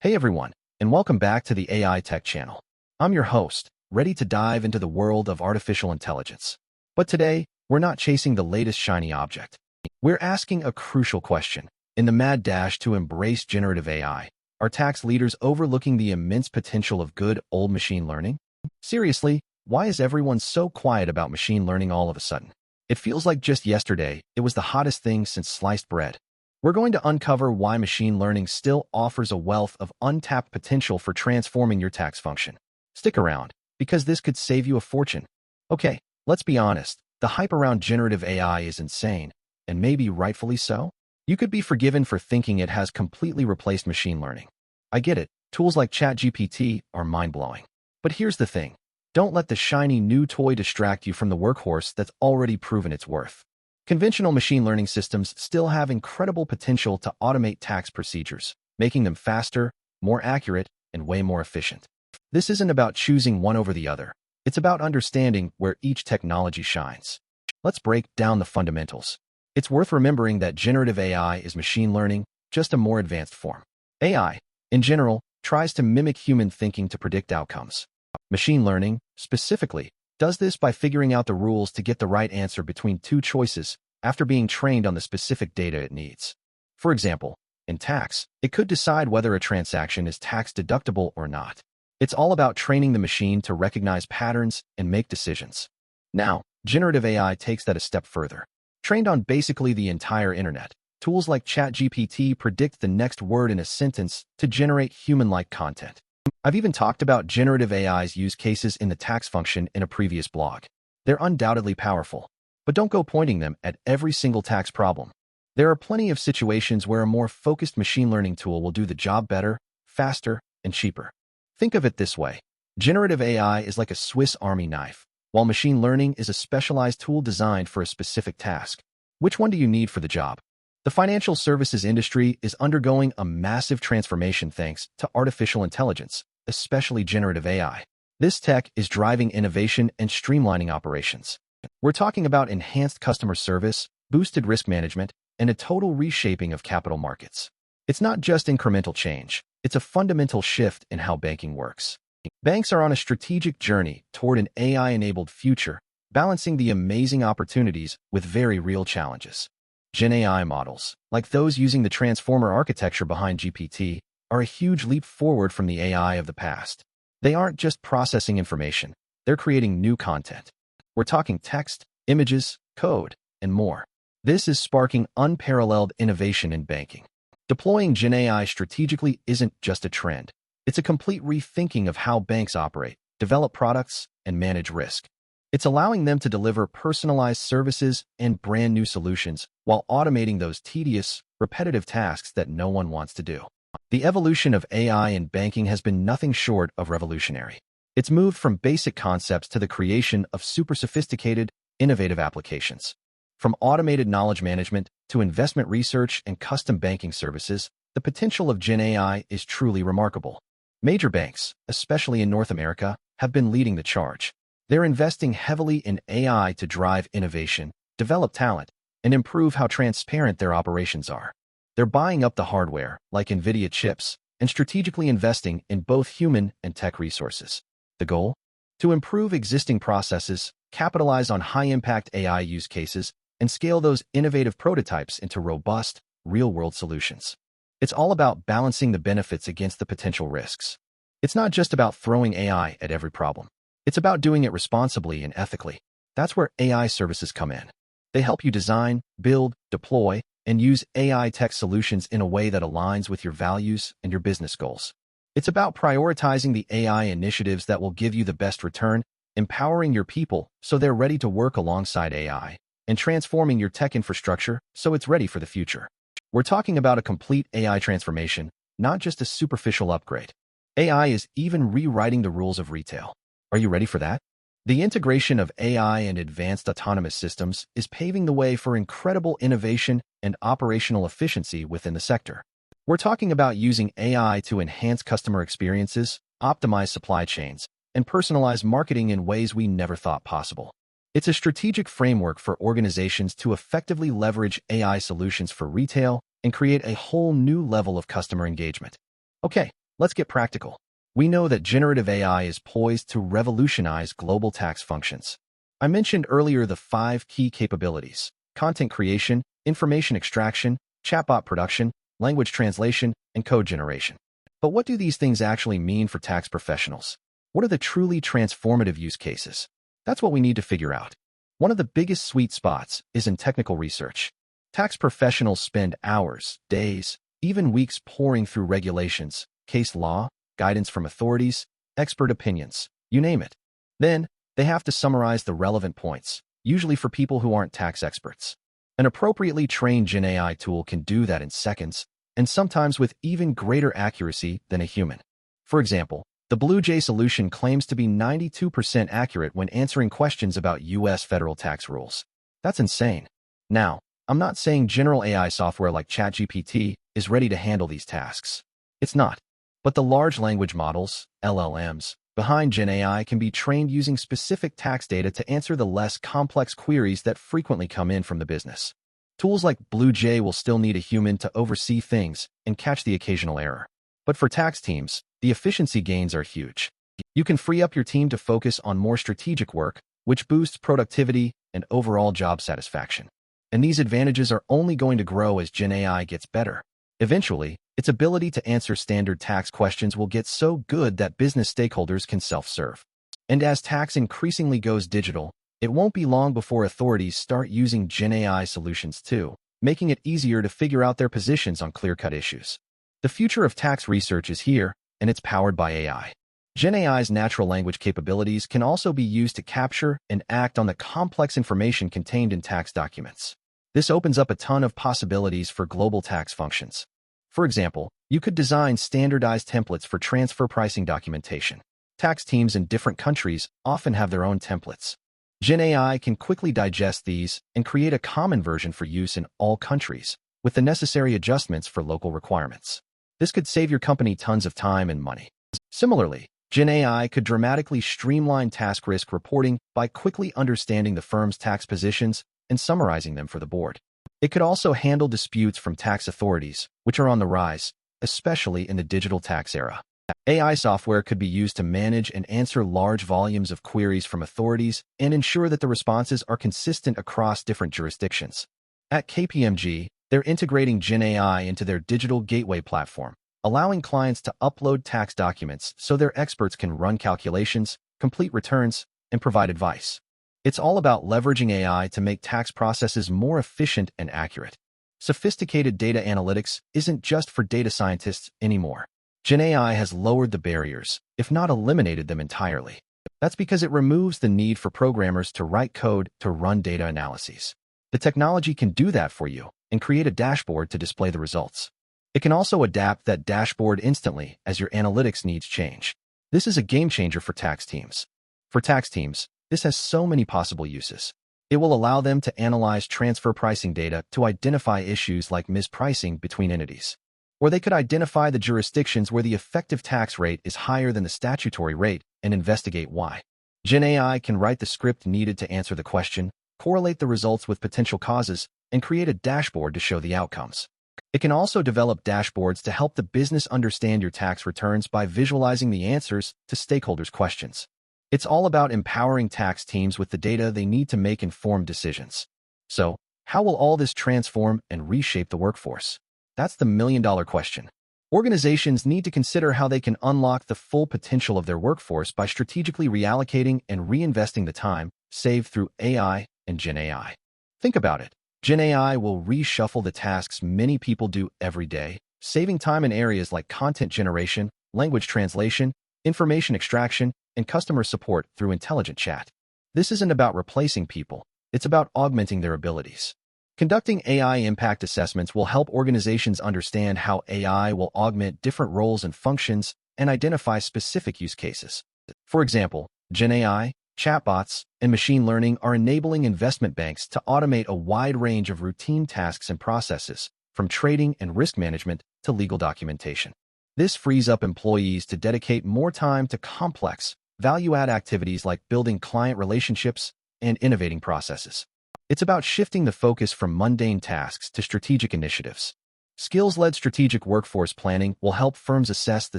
Hey everyone, and welcome back to the AI Tech channel. I'm your host, ready to dive into the world of artificial intelligence. But today, we're not chasing the latest shiny object. We're asking a crucial question. In the mad dash to embrace generative AI, are tax leaders overlooking the immense potential of good old machine learning? Seriously, why is everyone so quiet about machine learning all of a sudden? It feels like just yesterday, it was the hottest thing since sliced bread. We're going to uncover why machine learning still offers a wealth of untapped potential for transforming your tax function. Stick around, because this could save you a fortune. Okay, let's be honest, the hype around generative AI is insane, and maybe rightfully so. You could be forgiven for thinking it has completely replaced machine learning. I get it, tools like ChatGPT are mind-blowing. But here's the thing, don't let the shiny new toy distract you from the workhorse that's already proven its worth. Conventional machine learning systems still have incredible potential to automate tax procedures, making them faster, more accurate, and way more efficient. This isn't about choosing one over the other. It's about understanding where each technology shines. Let's break down the fundamentals. It's worth remembering that generative AI is machine learning, just a more advanced form. AI, in general, tries to mimic human thinking to predict outcomes. Machine learning, specifically, does this by figuring out the rules to get the right answer between two choices after being trained on the specific data it needs. For example, in tax, it could decide whether a transaction is tax deductible or not. It's all about training the machine to recognize patterns and make decisions. Now, generative AI takes that a step further. Trained on basically the entire internet, tools like ChatGPT predict the next word in a sentence to generate human-like content. I've even talked about generative AI's use cases in the tax function in a previous blog. They're undoubtedly powerful, but don't go pointing them at every single tax problem. There are plenty of situations where a more focused machine learning tool will do the job better, faster, and cheaper. Think of it this way. Generative AI is like a Swiss Army knife, while machine learning is a specialized tool designed for a specific task. Which one do you need for the job? The financial services industry is undergoing a massive transformation thanks to artificial intelligence, especially generative AI. This tech is driving innovation and streamlining operations. We're talking about enhanced customer service, boosted risk management, and a total reshaping of capital markets. It's not just incremental change, it's a fundamental shift in how banking works. Banks are on a strategic journey toward an AI-enabled future, balancing the amazing opportunities with very real challenges. Gen AI models, like those using the transformer architecture behind GPT, are a huge leap forward from the AI of the past. They aren't just processing information, they're creating new content. We're talking text, images, code, and more. This is sparking unparalleled innovation in banking. Deploying Gen AI strategically isn't just a trend. It's a complete rethinking of how banks operate, develop products, and manage risk. It's allowing them to deliver personalized services and brand new solutions while automating those tedious, repetitive tasks that no one wants to do. The evolution of AI in banking has been nothing short of revolutionary. It's moved from basic concepts to the creation of super sophisticated, innovative applications. From automated knowledge management to investment research and custom banking services, the potential of Gen AI is truly remarkable. Major banks, especially in North America, have been leading the charge. They're investing heavily in AI to drive innovation, develop talent, and improve how transparent their operations are. They're buying up the hardware, like NVIDIA chips, and strategically investing in both human and tech resources. The goal? To improve existing processes, capitalize on high-impact AI use cases, and scale those innovative prototypes into robust, real-world solutions. It's all about balancing the benefits against the potential risks. It's not just about throwing AI at every problem. It's about doing it responsibly and ethically. That's where AI services come in. They help you design, build, deploy, and use AI tech solutions in a way that aligns with your values and your business goals. It's about prioritizing the AI initiatives that will give you the best return, empowering your people so they're ready to work alongside AI, and transforming your tech infrastructure so it's ready for the future. We're talking about a complete AI transformation, not just a superficial upgrade. AI is even rewriting the rules of retail. Are you ready for that? The integration of AI and advanced autonomous systems is paving the way for incredible innovation and operational efficiency within the sector. We're talking about using AI to enhance customer experiences, optimize supply chains, and personalize marketing in ways we never thought possible. It's a strategic framework for organizations to effectively leverage AI solutions for retail and create a whole new level of customer engagement. Okay, Let's get practical. We know that generative AI is poised to revolutionize global tax functions. I mentioned earlier the 5 key capabilities: content creation, information extraction, chatbot production, language translation, and code generation. But what do these things actually mean for tax professionals? What are the truly transformative use cases? That's what we need to figure out. One of the biggest sweet spots is in technical research. Tax professionals spend hours, days, even weeks poring through regulations, case law, guidance from authorities, expert opinions, you name it. Then, they have to summarize the relevant points, usually for people who aren't tax experts. An appropriately trained Gen AI tool can do that in seconds, and sometimes with even greater accuracy than a human. For example, the BlueJ solution claims to be 92% accurate when answering questions about U.S. federal tax rules. That's insane. Now, I'm not saying general AI software like ChatGPT is ready to handle these tasks. It's not. But the large language models, LLMs, behind Gen AI can be trained using specific tax data to answer the less complex queries that frequently come in from the business. Tools like BlueJ will still need a human to oversee things and catch the occasional error. But for tax teams, the efficiency gains are huge. You can free up your team to focus on more strategic work, which boosts productivity and overall job satisfaction. And these advantages are only going to grow as Gen AI gets better. Eventually, its ability to answer standard tax questions will get so good that business stakeholders can self-serve. And as tax increasingly goes digital, it won't be long before authorities start using Gen AI solutions too, making it easier to figure out their positions on clear-cut issues. The future of tax research is here, and it's powered by AI. Gen AI's natural language capabilities can also be used to capture and act on the complex information contained in tax documents. This opens up a ton of possibilities for global tax functions. For example, you could design standardized templates for transfer pricing documentation. Tax teams in different countries often have their own templates. Gen AI can quickly digest these and create a common version for use in all countries, with the necessary adjustments for local requirements. This could save your company tons of time and money. Similarly, Gen AI could dramatically streamline tax risk reporting by quickly understanding the firm's tax positions and summarizing them for the board. It could also handle disputes from tax authorities, which are on the rise, especially in the digital tax era. AI software could be used to manage and answer large volumes of queries from authorities and ensure that the responses are consistent across different jurisdictions. At KPMG, they're integrating Gen AI into their digital gateway platform, allowing clients to upload tax documents so their experts can run calculations, complete returns, and provide advice. It's all about leveraging AI to make tax processes more efficient and accurate. Sophisticated data analytics isn't just for data scientists anymore. Gen AI has lowered the barriers, if not eliminated them entirely. That's because it removes the need for programmers to write code to run data analyses. The technology can do that for you and create a dashboard to display the results. It can also adapt that dashboard instantly as your analytics needs change. This is a game changer for tax teams. For tax teams, this has so many possible uses. It will allow them to analyze transfer pricing data to identify issues like mispricing between entities. Or they could identify the jurisdictions where the effective tax rate is higher than the statutory rate and investigate why. Gen AI can write the script needed to answer the question, correlate the results with potential causes, and create a dashboard to show the outcomes. It can also develop dashboards to help the business understand your tax returns by visualizing the answers to stakeholders' questions. It's all about empowering tax teams with the data they need to make informed decisions. So, how will all this transform and reshape the workforce? That's the million-dollar question. Organizations need to consider how they can unlock the full potential of their workforce by strategically reallocating and reinvesting the time saved through AI and Gen AI. Think about it. Gen AI will reshuffle the tasks many people do every day, saving time in areas like content generation, language translation, information extraction, and customer support through intelligent chat. This isn't about replacing people, it's about augmenting their abilities. Conducting AI impact assessments will help organizations understand how AI will augment different roles and functions and identify specific use cases. For example, Gen AI, chatbots, and machine learning are enabling investment banks to automate a wide range of routine tasks and processes, from trading and risk management to legal documentation. This frees up employees to dedicate more time to complex, value-add activities like building client relationships and innovating processes. It's about shifting the focus from mundane tasks to strategic initiatives. Skills-led strategic workforce planning will help firms assess the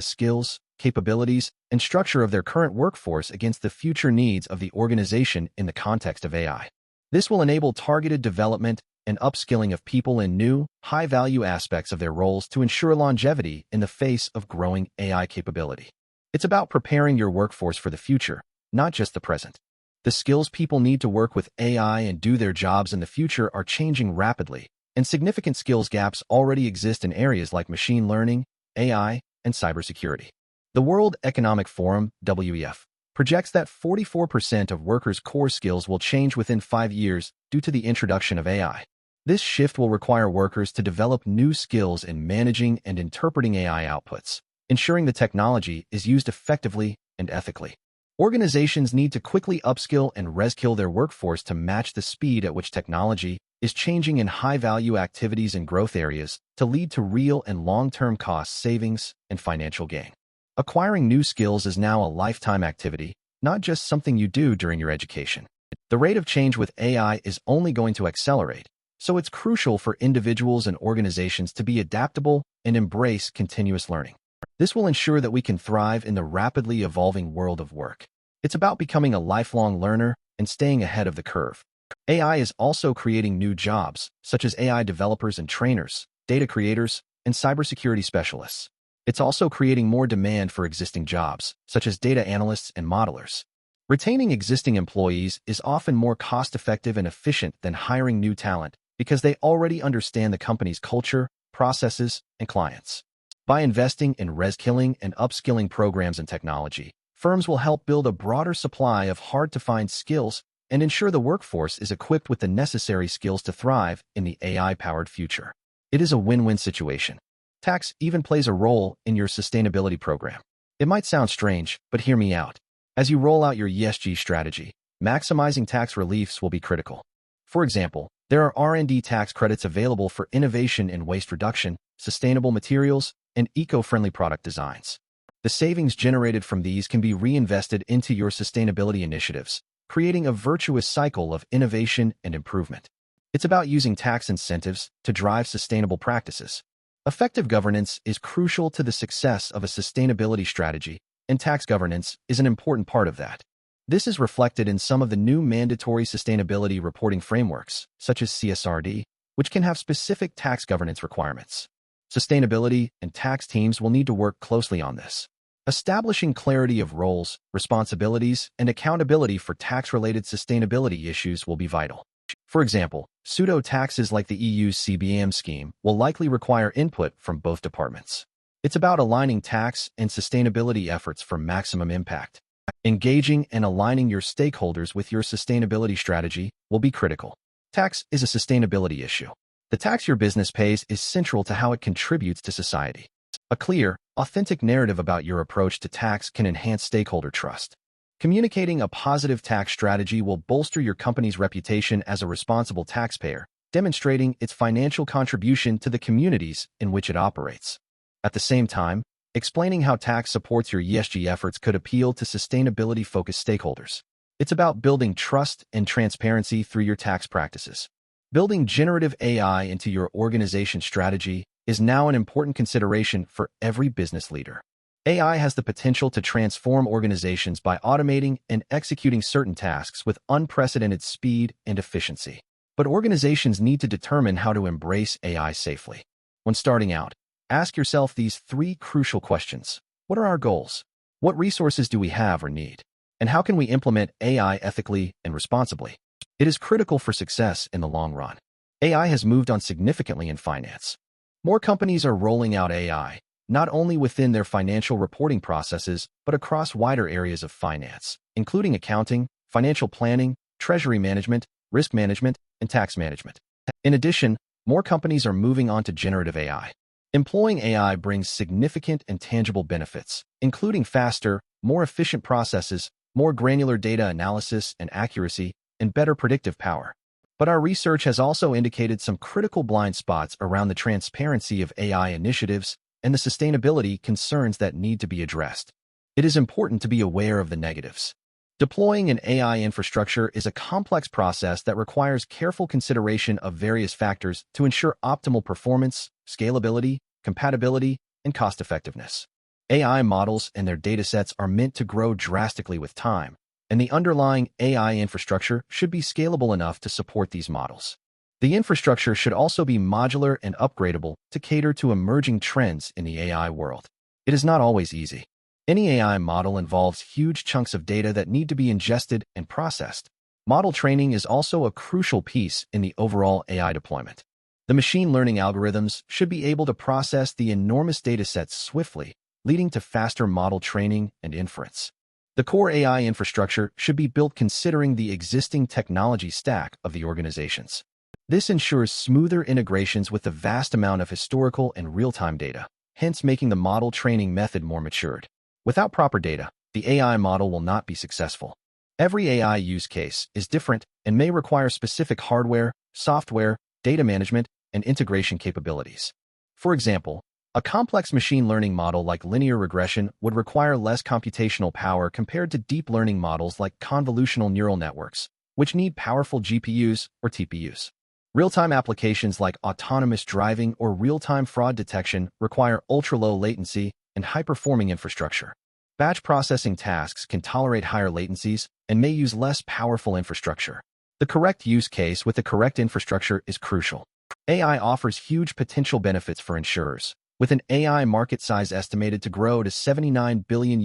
skills, capabilities, and structure of their current workforce against the future needs of the organization in the context of AI. This will enable targeted development and upskilling of people in new, high-value aspects of their roles to ensure longevity in the face of growing AI capability. It's about preparing your workforce for the future, not just the present. The skills people need to work with AI and do their jobs in the future are changing rapidly, and significant skills gaps already exist in areas like machine learning, AI, and cybersecurity. The World Economic Forum, WEF, projects that 44% of workers' core skills will change within 5 years due to the introduction of AI. This shift will require workers to develop new skills in managing and interpreting AI outputs, ensuring the technology is used effectively and ethically. Organizations need to quickly upskill and reskill their workforce to match the speed at which technology is changing in high-value activities and growth areas to lead to real and long-term cost savings and financial gain. Acquiring new skills is now a lifetime activity, not just something you do during your education. The rate of change with AI is only going to accelerate, so it's crucial for individuals and organizations to be adaptable and embrace continuous learning. This will ensure that we can thrive in the rapidly evolving world of work. It's about becoming a lifelong learner and staying ahead of the curve. AI is also creating new jobs, such as AI developers and trainers, data creators, and cybersecurity specialists. It's also creating more demand for existing jobs, such as data analysts and modelers. Retaining existing employees is often more cost-effective and efficient than hiring new talent because they already understand the company's culture, processes, and clients. By investing in reskilling and upskilling programs and technology, firms will help build a broader supply of hard-to-find skills and ensure the workforce is equipped with the necessary skills to thrive in the AI-powered future. It is a win-win situation. Tax even plays a role in your sustainability program. It might sound strange, but hear me out. As you roll out your ESG strategy, maximizing tax reliefs will be critical. For example, there are R&D tax credits available for innovation in waste reduction, sustainable materials, and eco-friendly product designs. The savings generated from these can be reinvested into your sustainability initiatives, creating a virtuous cycle of innovation and improvement. It's about using tax incentives to drive sustainable practices. Effective governance is crucial to the success of a sustainability strategy, and tax governance is an important part of that. This is reflected in some of the new mandatory sustainability reporting frameworks, such as CSRD, which can have specific tax governance requirements. Sustainability and tax teams will need to work closely on this. Establishing clarity of roles, responsibilities, and accountability for tax-related sustainability issues will be vital. For example, pseudo-taxes like the EU's CBAM scheme will likely require input from both departments. It's about aligning tax and sustainability efforts for maximum impact. Engaging and aligning your stakeholders with your sustainability strategy will be critical. Tax is a sustainability issue. The tax your business pays is central to how it contributes to society. A clear, authentic narrative about your approach to tax can enhance stakeholder trust. Communicating a positive tax strategy will bolster your company's reputation as a responsible taxpayer, demonstrating its financial contribution to the communities in which it operates. At the same time, explaining how tax supports your ESG efforts could appeal to sustainability-focused stakeholders. It's about building trust and transparency through your tax practices. Building generative AI into your organization strategy is now an important consideration for every business leader. AI has the potential to transform organizations by automating and executing certain tasks with unprecedented speed and efficiency. But organizations need to determine how to embrace AI safely. When starting out, ask yourself these 3 crucial questions. What are our goals? What resources do we have or need? And how can we implement AI ethically and responsibly? It is critical for success in the long run. AI has moved on significantly in finance. More companies are rolling out AI, not only within their financial reporting processes, but across wider areas of finance, including accounting, financial planning, treasury management, risk management, and tax management. In addition, more companies are moving on to generative AI. Employing AI brings significant and tangible benefits, including faster, more efficient processes, more granular data analysis and accuracy, and better predictive power. But our research has also indicated some critical blind spots around the transparency of AI initiatives and the sustainability concerns that need to be addressed. It is important to be aware of the negatives. Deploying an AI infrastructure is a complex process that requires careful consideration of various factors to ensure optimal performance, scalability, compatibility, and cost-effectiveness. AI models and their datasets are meant to grow drastically with time, and the underlying AI infrastructure should be scalable enough to support these models. The infrastructure should also be modular and upgradable to cater to emerging trends in the AI world. It is not always easy. Any AI model involves huge chunks of data that need to be ingested and processed. Model training is also a crucial piece in the overall AI deployment. The machine learning algorithms should be able to process the enormous datasets swiftly, leading to faster model training and inference. The core AI infrastructure should be built considering the existing technology stack of the organizations. This ensures smoother integrations with the vast amount of historical and real-time data, hence making the model training method more matured. Without proper data, the AI model will not be successful. Every AI use case is different and may require specific hardware, software, data management, and integration capabilities. For example, a complex machine learning model like linear regression would require less computational power compared to deep learning models like convolutional neural networks, which need powerful GPUs or TPUs. Real-time applications like autonomous driving or real-time fraud detection require ultra-low latency and high-performing infrastructure. Batch processing tasks can tolerate higher latencies and may use less powerful infrastructure. The correct use case with the correct infrastructure is crucial. AI offers huge potential benefits for insurers, with an AI market size estimated to grow to $79 billion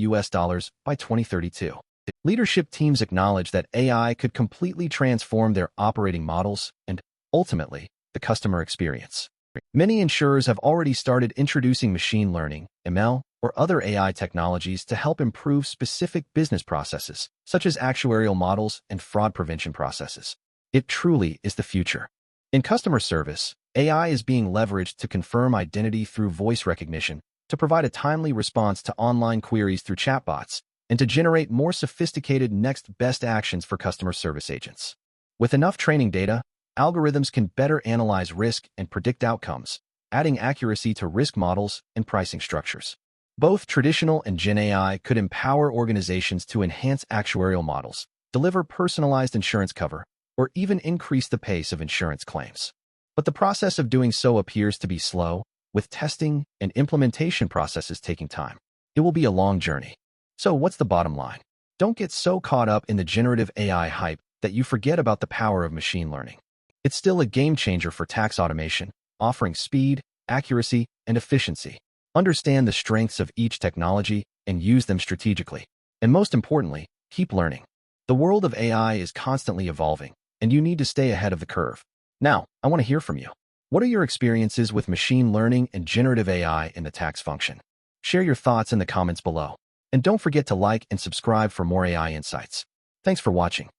by 2032. Leadership teams acknowledge that AI could completely transform their operating models and, ultimately, the customer experience. Many insurers have already started introducing machine learning, ML, or other AI technologies to help improve specific business processes, such as actuarial models and fraud prevention processes. It truly is the future. In customer service, AI is being leveraged to confirm identity through voice recognition, to provide a timely response to online queries through chatbots, and to generate more sophisticated next best actions for customer service agents. With enough training data, algorithms can better analyze risk and predict outcomes, adding accuracy to risk models and pricing structures. Both traditional and Gen AI could empower organizations to enhance actuarial models, deliver personalized insurance cover, or even increase the pace of insurance claims. But the process of doing so appears to be slow, with testing and implementation processes taking time. It will be a long journey. So what's the bottom line? Don't get so caught up in the generative AI hype that you forget about the power of machine learning. It's still a game changer for tax automation, offering speed, accuracy, and efficiency. Understand the strengths of each technology and use them strategically. And most importantly, keep learning. The world of AI is constantly evolving, and you need to stay ahead of the curve. Now, I want to hear from you. What are your experiences with machine learning and generative AI in the tax function? Share your thoughts in the comments below. And don't forget to like and subscribe for more AI insights. Thanks for watching.